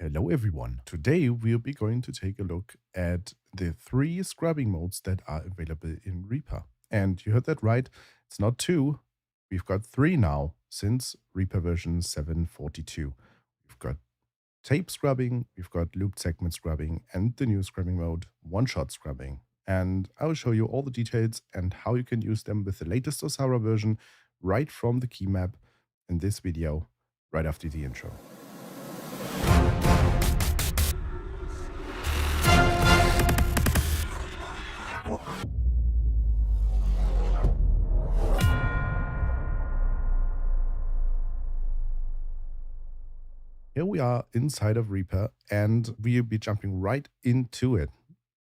Hello everyone. Today we'll be going to take a look at the 3 scrubbing modes that are available in Reaper. And you heard that right, it's not 2, we've got 3 now since Reaper version 7.42. We've got tape scrubbing, we've got looped segment scrubbing, and the new scrubbing mode, one-shot scrubbing. And I will show you all the details and how you can use them with the latest Osara version right from the key map in this video, right after the intro. Here we are inside of Reaper, and we'll be jumping right into it.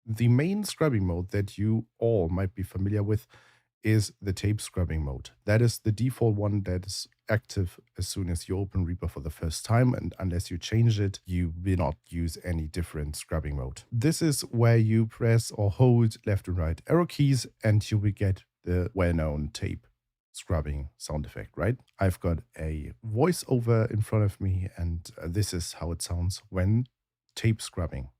The main scrubbing mode that you all might be familiar with is the tape scrubbing mode. That is the default one that is active as soon as you open Reaper for the first time, and unless you change it, you will not use any different scrubbing mode. This is where you press or hold left and right arrow keys, and you will get the well-known tape scrubbing sound effect, right? I've got a voiceover in front of me, and this is how it sounds when tape scrubbing.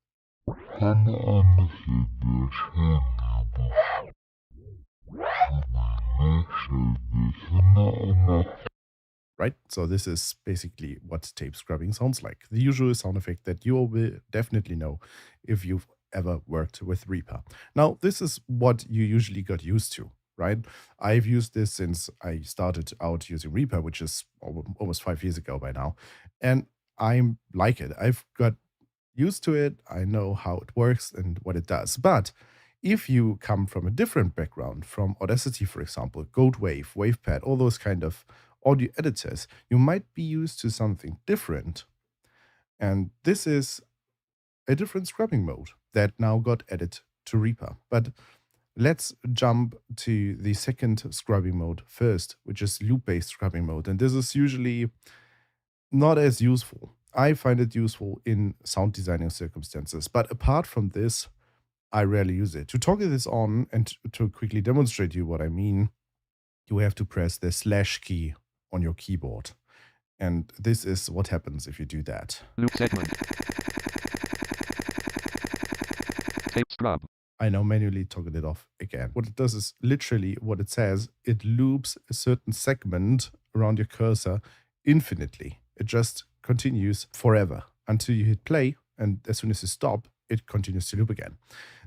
Right? So this is basically what tape scrubbing sounds like. The usual sound effect that you will definitely know if you've ever worked with Reaper. Now, this is what you usually got used to, right? I've used this since I started out using Reaper, which is almost 5 years ago by now. And I like it. I've got used to it. I know how it works and what it does. But if you come from a different background, from Audacity, for example, Goldwave, WavePad, all those kind of audio editors, you might be used to something different. And this is a different scrubbing mode that now got added to Reaper. But let's jump to the second scrubbing mode first, which is loop-based scrubbing mode. And this is usually not as useful. I find it useful in sound designing circumstances. But apart from this, I rarely use it. To toggle this on and to quickly demonstrate you what I mean, you have to press the / key on your keyboard. And this is what happens if you do that. Loop segment. Tape scrub. I now manually toggle it off again. What it does is literally what it says. It loops a certain segment around your cursor infinitely. It just continues forever until you hit play. And as soon as you stop, it continues to loop again.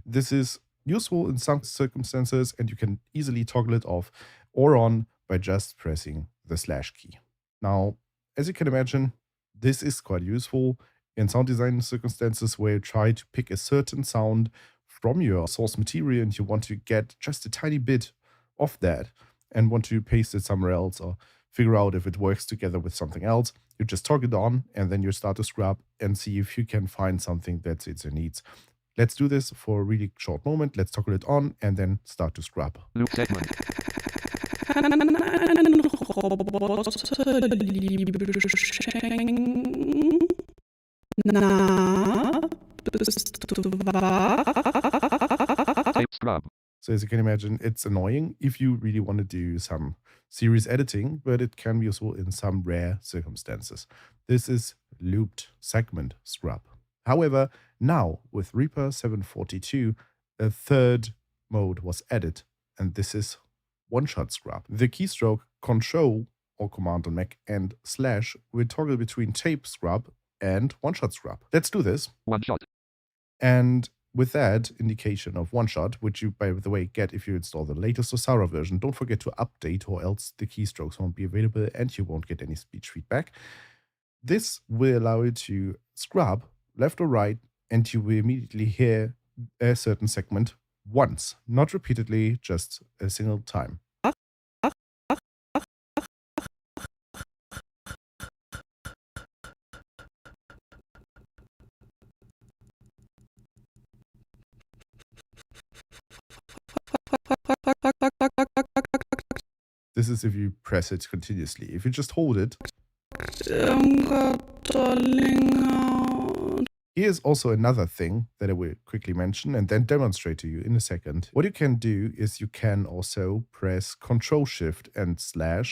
This is useful in some circumstances, and you can easily toggle it off or on by just pressing the / key. Now, as you can imagine, this is quite useful in sound design circumstances where you try to pick a certain sound from your source material and you want to get just a tiny bit of that and want to paste it somewhere else or figure out if it works together with something else. You just toggle it on and then you start to scrub and see if you can find something that suits your needs. Let's do this for a really short moment. Let's toggle it on and then start to scrub. Loop segment. Tape scrub. So as you can imagine, it's annoying if you really want to do some serious editing, but it can be useful in some rare circumstances. This is looped segment scrub. However, now with Reaper 7.42, a third mode was added, and this is one-shot scrub. The keystroke Control or Command on Mac and / will toggle between tape scrub and one-shot scrub. Let's do this. One shot. And with that indication of one-shot, which you, by the way, get if you install the latest Osara version, don't forget to update or else the keystrokes won't be available and you won't get any speech feedback. This will allow you to scrub left or right, and you will immediately hear a certain segment once, not repeatedly, just a single time. This is if you press it continuously. If you just hold it. Here's also another thing that I will quickly mention and then demonstrate to you in a second. What you can do is you can also press Ctrl-Shift and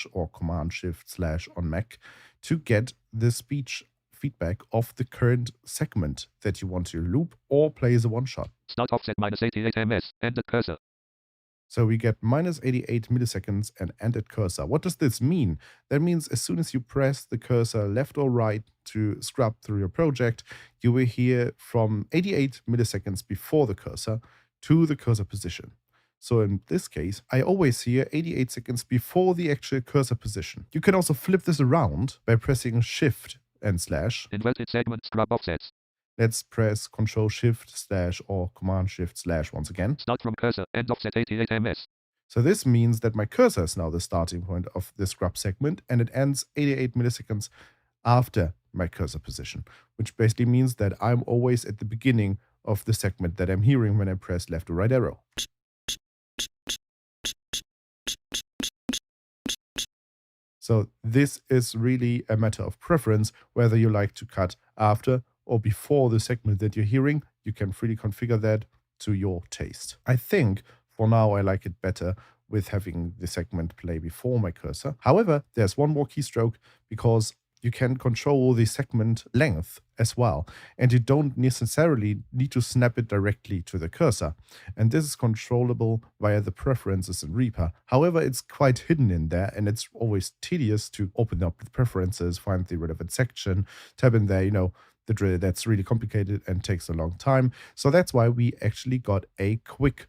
/ or Command-Shift / on Mac to get the speech feedback of the current segment that you want to loop or play as a one-shot. Start offset minus 88 ms. End at cursor. So we get minus 88 milliseconds and end at cursor. What does this mean? That means as soon as you press the cursor left or right to scrub through your project, you will hear from 88 milliseconds before the cursor to the cursor position. So in this case, I always hear 88 seconds before the actual cursor position. You can also flip this around by pressing Shift and slash. Inverted segment scrub offsets. Let's press Control Shift slash or Command Shift slash once again. Start from cursor. End offset 88 ms. So this means that my cursor is now the starting point of the scrub segment and it ends 88 milliseconds after my cursor position, which basically means that I'm always at the beginning of the segment that I'm hearing when I press left or right arrow. So this is really a matter of preference, whether you like to cut after or before the segment that you're hearing. You can freely configure that to your taste. I think for now I like it better with having the segment play before my cursor. However, there's one more keystroke because you can control the segment length as well, and you don't necessarily need to snap it directly to the cursor. And this is controllable via the preferences in Reaper. However, it's quite hidden in there, and it's always tedious to open up the preferences, find the relevant section, tab in there, the drill. That's really complicated and takes a long time. So that's why we actually got a quick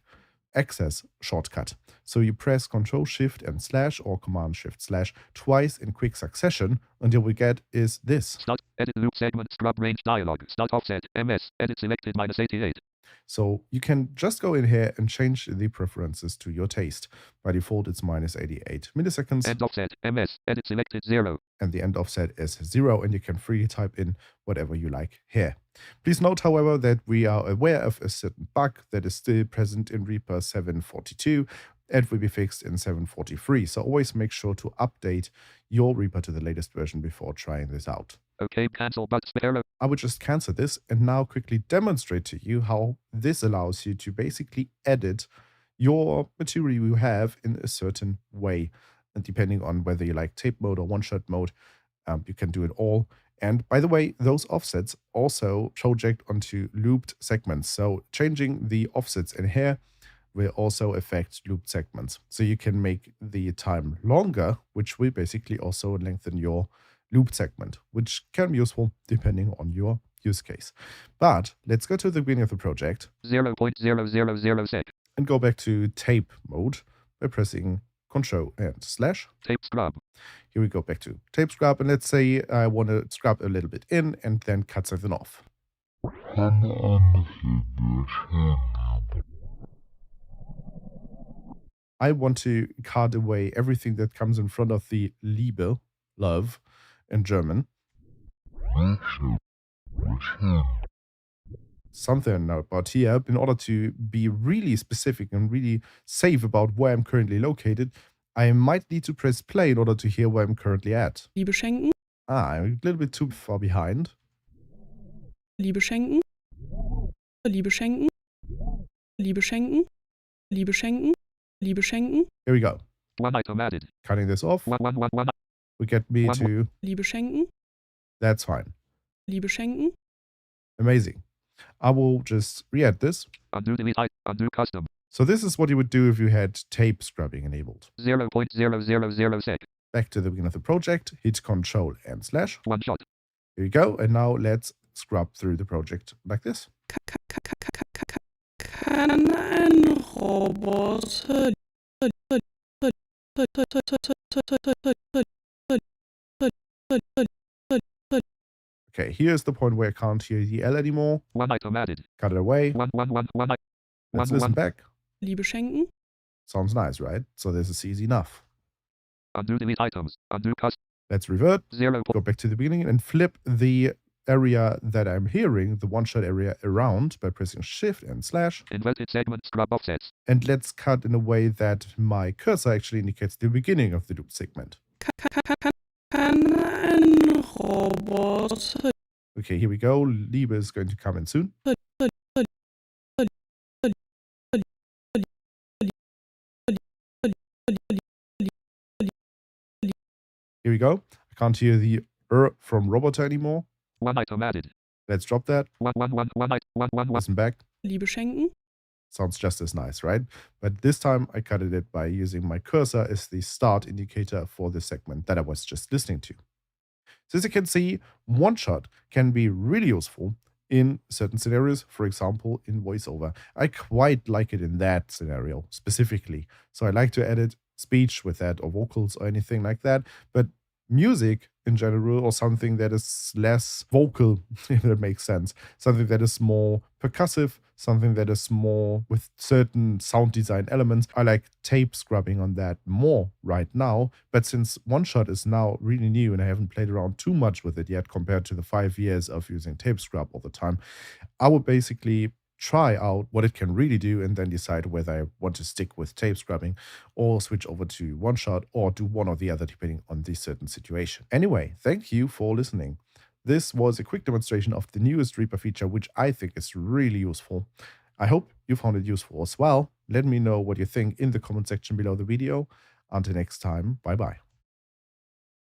access shortcut. So you press Control Shift and slash or Command Shift slash twice in quick succession until we get is this. Start edit loop segment scrub range dialog. Start offset ms. Edit selected minus 88. So you can just go in here and change the preferences to your taste. By default, it's minus 88 milliseconds. End offset ms. Edit selected 0. And the end offset is 0, and you can freely type in whatever you like here. Please note, however, that we are aware of a certain bug that is still present in Reaper 7.42 and will be fixed in 7.43. So always make sure to update your Reaper to the latest version before trying this out. Okay, cancel but arrow. I would just cancel this and now quickly demonstrate to you how this allows you to basically edit your material you have in a certain way. And depending on whether you like tape mode or one-shot mode, you can do it all. And by the way, those offsets also project onto looped segments. So changing the offsets in here will also affect looped segments. So you can make the time longer, which will basically also lengthen your looped segment, which can be useful depending on your use case. But let's go to the beginning of the project. 0.000 sec. And go back to tape mode by pressing Control and slash. Tape scrub. Here we go back to tape scrub, and let's say I want to scrub a little bit in and then cut something off. I want to cut away everything that comes in front of the Liebe, love, in German. Something about here, in order to be really specific and really safe about where I'm currently located, I might need to press play in order to hear where I'm currently at. Liebe schenken. I'm a little bit too far behind. Liebe schenken. Liebe schenken. Liebe schenken. Liebe schenken. Liebe schenken. Here we go. One item added. Cutting this off. One. We get me to... Liebe schenken. That's fine. Liebe schenken. Amazing. I will just re-add this. Undo delete undo custom. So this is what you would do if you had tape scrubbing enabled. 0.000 sec. Back to the beginning of the project, hit Control and slash. One shot. Here we go. And now let's scrub through the project like this. Kann ein Roboter Okay, here's the point where I can't hear the L anymore. One item added. Cut it away. One. Let's listen back. Liebe schenken. Sounds nice, right? So this is easy enough. Undo delete items. Undo custom. Let's revert. 0. Go back to the beginning and flip the area that I'm hearing, the one-shot area, around by pressing Shift and slash. Inverted segment scrub offsets. And let's cut in a way that my cursor actually indicates the beginning of the loop segment. Kann ein Roboter Okay, here we go. Liebe is going to come in soon. Here we go. I can't hear the from roboter anymore. One item added. Let's drop that. One. Listen back. Liebe schenken. Sounds just as nice, right? But this time I cut it by using my cursor as the start indicator for the segment that I was just listening to. So as you can see, one shot can be really useful in certain scenarios, for example, in VoiceOver. I quite like it in that scenario specifically. So I like to edit speech with that or vocals or anything like that. But music in general, or something that is less vocal, if that makes sense, something that is more percussive, something that is more with certain sound design elements, I like tape scrubbing on that more right now. But since one shot is now really new and I haven't played around too much with it yet compared to the 5 years of using tape scrub all the time, I would basically try out what it can really do and then decide whether I want to stick with tape scrubbing or switch over to one shot or do one or the other depending on the certain situation. Anyway, thank you for listening. This was a quick demonstration of the newest Reaper feature, which I think is really useful. I hope you found it useful as well. Let me know what you think in the comment section below the video. Until next time, bye bye.